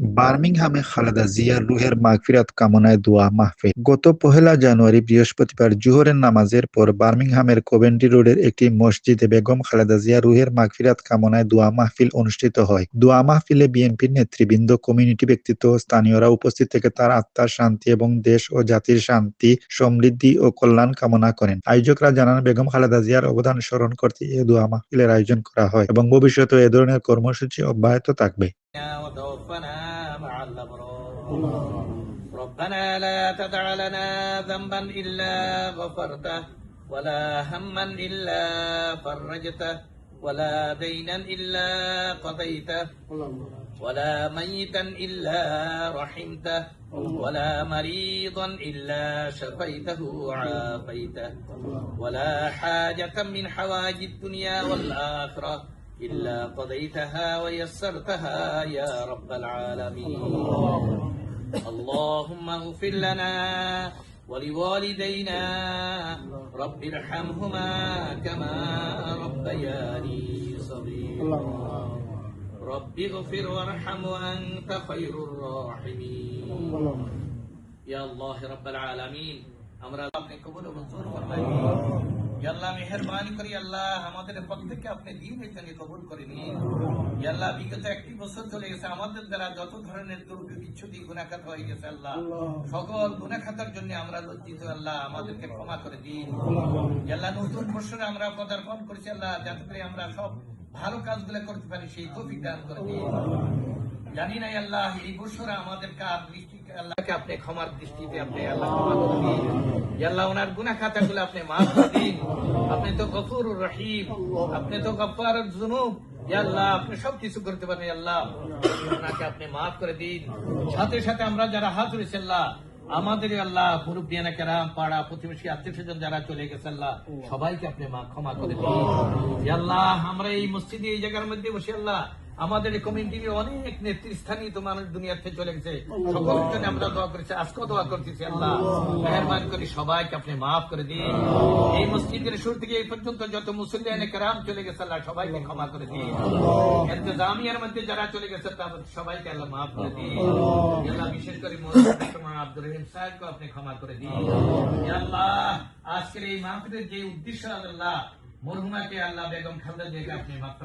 বার্মিংহামে খালেদা জিয়ার রুহের মাগফিরাত কামনায় দোয়া মাহফিল। গত ১ জানুয়ারি বৃহস্পতিবার জোহরের নামাজের পর বার্মিংহামের কভেন্ট্রি রোডের একটি মসজিদে বেগম খালেদা জিয়ার রুহের মাগফিরাত কামনায় দোয়া মাহফিল অনুষ্ঠিত হয়। দোয়া মাহফিলে বিএনপির নেতৃবৃন্দ, কমিউনিটি ব্যক্তিত্ব ও স্থানীয়রা উপস্থিত থেকে তার আত্মার শান্তি এবং দেশ ও জাতির শান্তি, সমৃদ্ধি ও কল্যাণ কামনা করেন। আয়োজকরা জানান, বেগম খালেদা জিয়ার অবদান স্মরণ করতে এ দোয়া মাহফিলের আয়োজন করা হয় এবং ভবিষ্যতেও এ ধরনের কর্মসূচি অব্যাহত থাকবে। وتوفنا مع الأبرار ربنا لا تدع لنا ذنبا إلا غفرته ولا هما إلا فرجته ولا دينا إلا قضيته ولا ميتا إلا رحمته ولا مريضا إلا شفيته وعافيته ولا حاجة من حوائج الدنيا والآخرة إلا قضيتها ويسرتها يا رب العالمين اللهم اغفر لنا ولوالدينا رب ارحمهما كما ربياني صغيرا رب اغفر وارحم وأنت خير الراحمين يا الله رب العالمين আমরা আপনি কবুল ও মঞ্জুর ফরমাইন। ইয়া আল্লাহ মেহেরবানি করে আল্লাহ আমাদের প্রত্যেককে আপনি দ্বীনের জন্য কবুল করে নিন। ইয়া আল্লাহ বিগত একটি বছর চলে গেছে, আমাদের দ্বারা যত ধরনের দুর্নীতি বিচ্ছুতি গুনাহখাত হয়ে গেছে আল্লাহ, সকল গুনাহখাতের জন্য আমরা লজ্জিত আল্লাহ, আমাদেরকে ক্ষমা করে দিন। ইয়া আল্লাহ নতুন বছরে আমরা পদার্পণ করেছি আল্লাহ, যাতে করে আমরা সব ভালো কাজগুলো করতে পারি সেই তৌফিক দান করে দিন। জানি না আল্লাহ এই বছরে আমাদের কার দৃষ্টি আল্লাহকে আপনি ক্ষমার দৃষ্টিতে আপনি আল্লাহ ক্ষমা করে দিন। আল্লাহ ওনার গুনাহ খাতাগুলো আপনি মাফ করে দিন। আপনি তো গফুরুর রহিম, আপনি তো গফফারুজ যুনুব। ইয়া আল্লাহ আপনি সবকিছু করতে পারেন। আল্লাহ ওনাকে আপনি মাফ করে দিন। সাথে সাথে আমরা যারা হাত ধরেছি আল্লাহ, আমাদের আল্লাহ মুরব্বিয়ানা কেরাম, পাড়া প্রতিবেশী, আত্মীয় স্বজন যারা চলে গেছে আল্লাহ, সবাইকে আপনি ক্ষমা করে দিন। ইয়া আল্লাহ আমরা এই মসজিদে এই জায়গার মধ্যে বসে আল্লাহ আমাদের কমিউনিটির অনেক নেতৃস্থানীয় তো মানুষ দুনিয়া থেকে চলে গেছে, সকলের জন্য আমরা দোয়া করেছি, আজকেও দোয়া করতেছি। আল্লাহ মেহেরবানি করে সবাইকে আপনি মাফ করে দিন। এই মসজিদের শুরু থেকে এই পর্যন্ত যত মুসল্লিয়ানে কেরাম চলে গেছে আল্লাহ, সবাইকে ক্ষমা করে দিন। ইন্তেজামিয়ার মধ্যে যারা চলে গেছে তাদের সবাইকে আল্লাহ মাফ করে দিন। আল্লাহ বিশেষ করে আব্দুর রহিম সাহেবকে আপনি ক্ষমা করে দিন। আল্লাহ আজকের এই মাহফিলের যে উদ্দেশ্য আল্লাহ, মরহুমাকে আল্লাহ বেগম খালেদা জিয়াকে আপনি মাফ